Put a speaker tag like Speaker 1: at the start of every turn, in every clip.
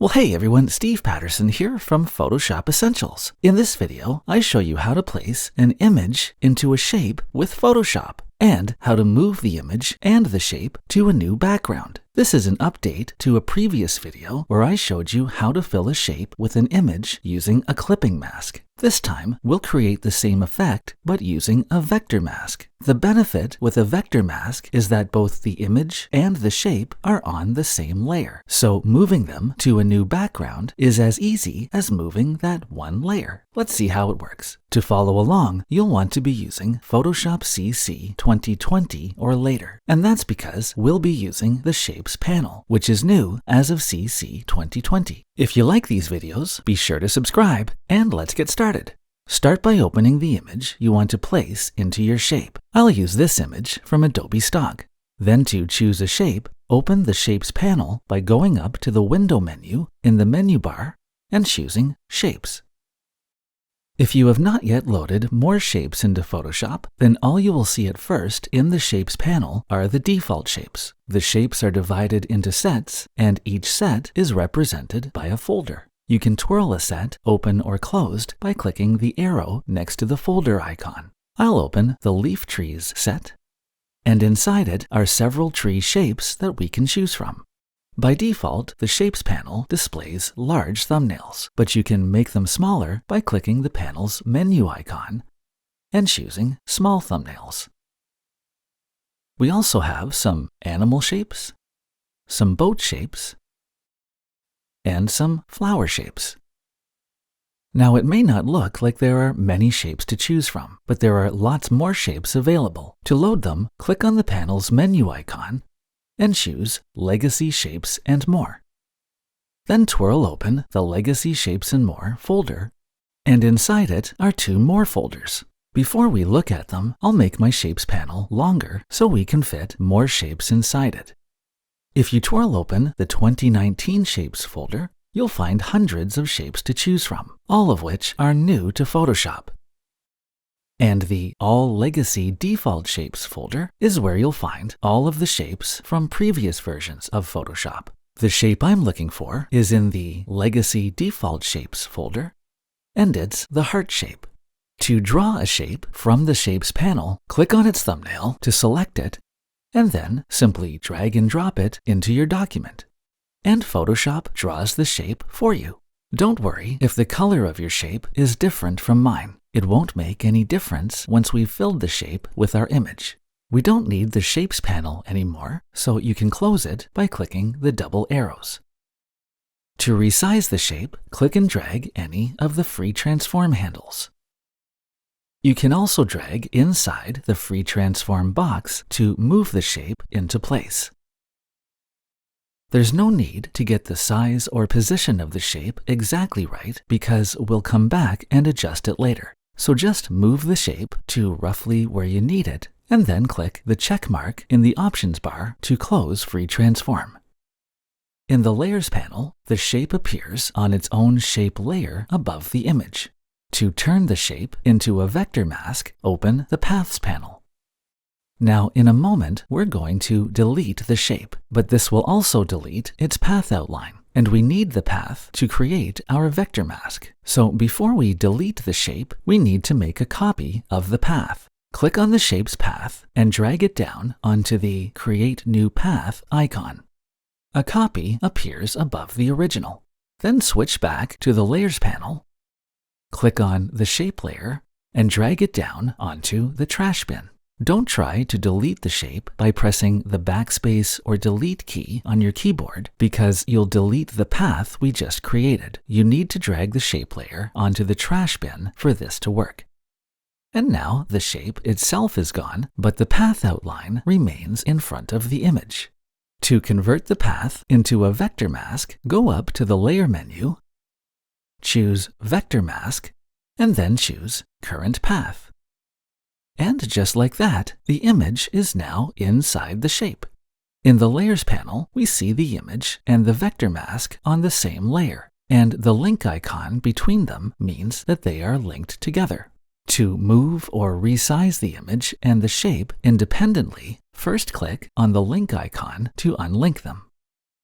Speaker 1: Well, hey everyone, Steve Patterson here from Photoshop Essentials. In this video, I show you how to place an image into a shape with Photoshop and how to move the image and the shape to a new background. This is an update to a previous video where I showed you how to fill a shape with an image using a clipping mask. This time, we'll create the same effect, but using a vector mask. The benefit with a vector mask is that both the image and the shape are on the same layer. So moving them to a new background is as easy as moving that one layer. Let's see how it works. To follow along, you'll want to be using Photoshop CC 2020 or later. And that's because we'll be using the Shapes panel, which is new as of CC 2020. If you like these videos, be sure to subscribe, and let's get started. Start by opening the image you want to place into your shape. I'll use this image from Adobe Stock. Then to choose a shape, open the Shapes panel by going up to the Window menu in the menu bar and choosing Shapes. If you have not yet loaded more shapes into Photoshop, then all you will see at first in the Shapes panel are the default shapes. The shapes are divided into sets, and each set is represented by a folder. You can twirl a set open or closed by clicking the arrow next to the folder icon. I'll open the Leaf Trees set, and inside it are several tree shapes that we can choose from. By default, the Shapes panel displays large thumbnails, but you can make them smaller by clicking the panel's menu icon and choosing Small Thumbnails. We also have some animal shapes, some boat shapes, and some flower shapes. Now, it may not look like there are many shapes to choose from, but there are lots more shapes available. To load them, click on the panel's menu icon and choose Legacy Shapes and More. Then twirl open the Legacy Shapes and More folder, and inside it are two more folders. Before we look at them, I'll make my Shapes panel longer so we can fit more shapes inside it. If you twirl open the 2019 Shapes folder, you'll find hundreds of shapes to choose from, all of which are new to Photoshop. And the All Legacy Default Shapes folder is where you'll find all of the shapes from previous versions of Photoshop. The shape I'm looking for is in the Legacy Default Shapes folder, and it's the heart shape. To draw a shape from the Shapes panel, click on its thumbnail to select it, and then simply drag and drop it into your document. And Photoshop draws the shape for you. Don't worry if the color of your shape is different from mine. It won't make any difference once we've filled the shape with our image. We don't need the Shapes panel anymore, so you can close it by clicking the double arrows. To resize the shape, click and drag any of the free transform handles. You can also drag inside the free transform box to move the shape into place. There's no need to get the size or position of the shape exactly right because we'll come back and adjust it later. So just move the shape to roughly where you need it, and then click the check mark in the options bar to close Free Transform. In the Layers panel, the shape appears on its own shape layer above the image. To turn the shape into a vector mask, open the Paths panel. Now, in a moment, we're going to delete the shape, but this will also delete its path outline. And we need the path to create our vector mask. So before we delete the shape, we need to make a copy of the path. Click on the shape's path and drag it down onto the Create New Path icon. A copy appears above the original. Then switch back to the Layers panel, click on the shape layer, and drag it down onto the trash bin. Don't try to delete the shape by pressing the backspace or delete key on your keyboard because you'll delete the path we just created. You need to drag the shape layer onto the trash bin for this to work. And now the shape itself is gone, but the path outline remains in front of the image. To convert the path into a vector mask, go up to the Layer menu, choose Vector Mask, and then choose Current Path. And just like that, the image is now inside the shape. In the Layers panel, we see the image and the vector mask on the same layer, and the link icon between them means that they are linked together. To move or resize the image and the shape independently, first click on the link icon to unlink them.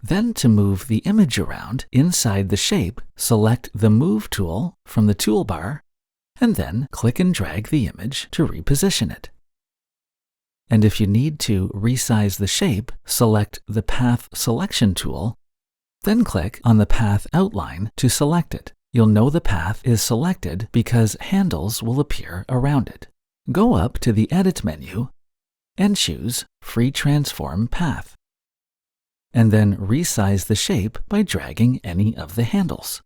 Speaker 1: Then to move the image around inside the shape, select the Move tool from the toolbar, and then click and drag the image to reposition it. And if you need to resize the shape, select the Path Selection tool, then click on the path outline to select it. You'll know the path is selected because handles will appear around it. Go up to the Edit menu and choose Free Transform Path, and then resize the shape by dragging any of the handles.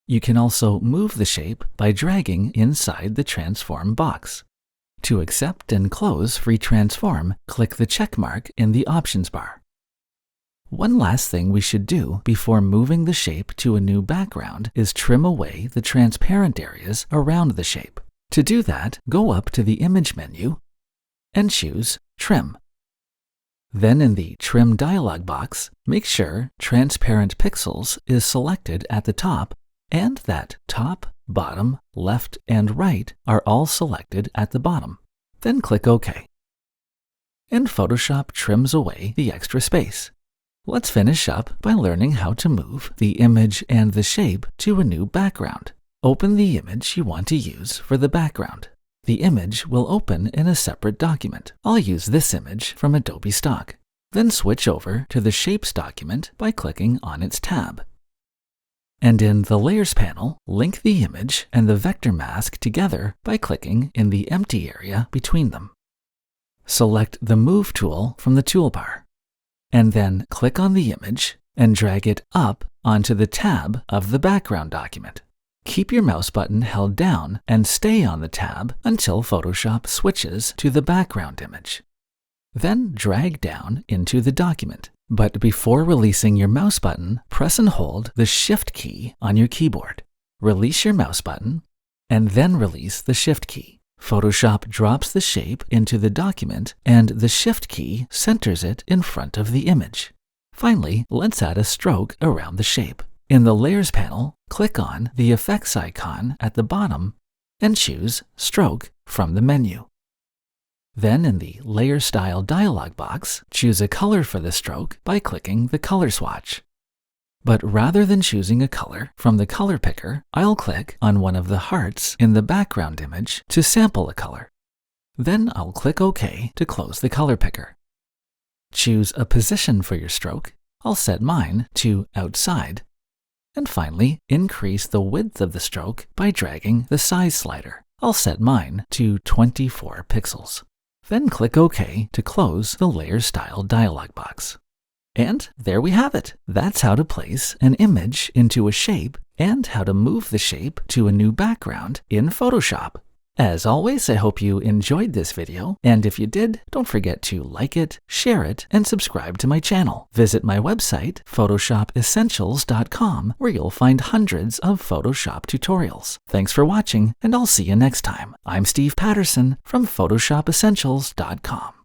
Speaker 1: You can also move the shape by dragging inside the Transform box. To accept and close Free Transform, click the check mark in the options bar. One last thing we should do before moving the shape to a new background is trim away the transparent areas around the shape. To do that, go up to the Image menu and choose Trim. Then in the Trim dialog box, make sure Transparent Pixels is selected at the top and that top, bottom, left, and right are all selected at the bottom. Then click OK. And Photoshop trims away the extra space. Let's finish up by learning how to move the image and the shape to a new background. Open the image you want to use for the background. The image will open in a separate document. I'll use this image from Adobe Stock. Then switch over to the Shapes document by clicking on its tab. And in the Layers panel, link the image and the vector mask together by clicking in the empty area between them. Select the Move tool from the toolbar, and then click on the image and drag it up onto the tab of the background document. Keep your mouse button held down and stay on the tab until Photoshop switches to the background image. Then drag down into the document. But before releasing your mouse button, press and hold the Shift key on your keyboard. Release your mouse button, and then release the Shift key. Photoshop drops the shape into the document, and the Shift key centers it in front of the image. Finally, let's add a stroke around the shape. In the Layers panel, click on the Effects icon at the bottom and choose Stroke from the menu. Then in the Layer Style dialog box, choose a color for the stroke by clicking the color swatch. But rather than choosing a color from the color picker, I'll click on one of the hearts in the background image to sample a color. Then I'll click OK to close the color picker. Choose a position for your stroke. I'll set mine to outside. And finally, increase the width of the stroke by dragging the size slider. I'll set mine to 24 pixels. Then click OK to close the Layer Style dialog box. And there we have it. That's how to place an image into a shape and how to move the shape to a new background in Photoshop. As always, I hope you enjoyed this video, and if you did, don't forget to like it, share it, and subscribe to my channel. Visit my website, photoshopessentials.com, where you'll find hundreds of Photoshop tutorials. Thanks for watching, and I'll see you next time. I'm Steve Patterson from photoshopessentials.com.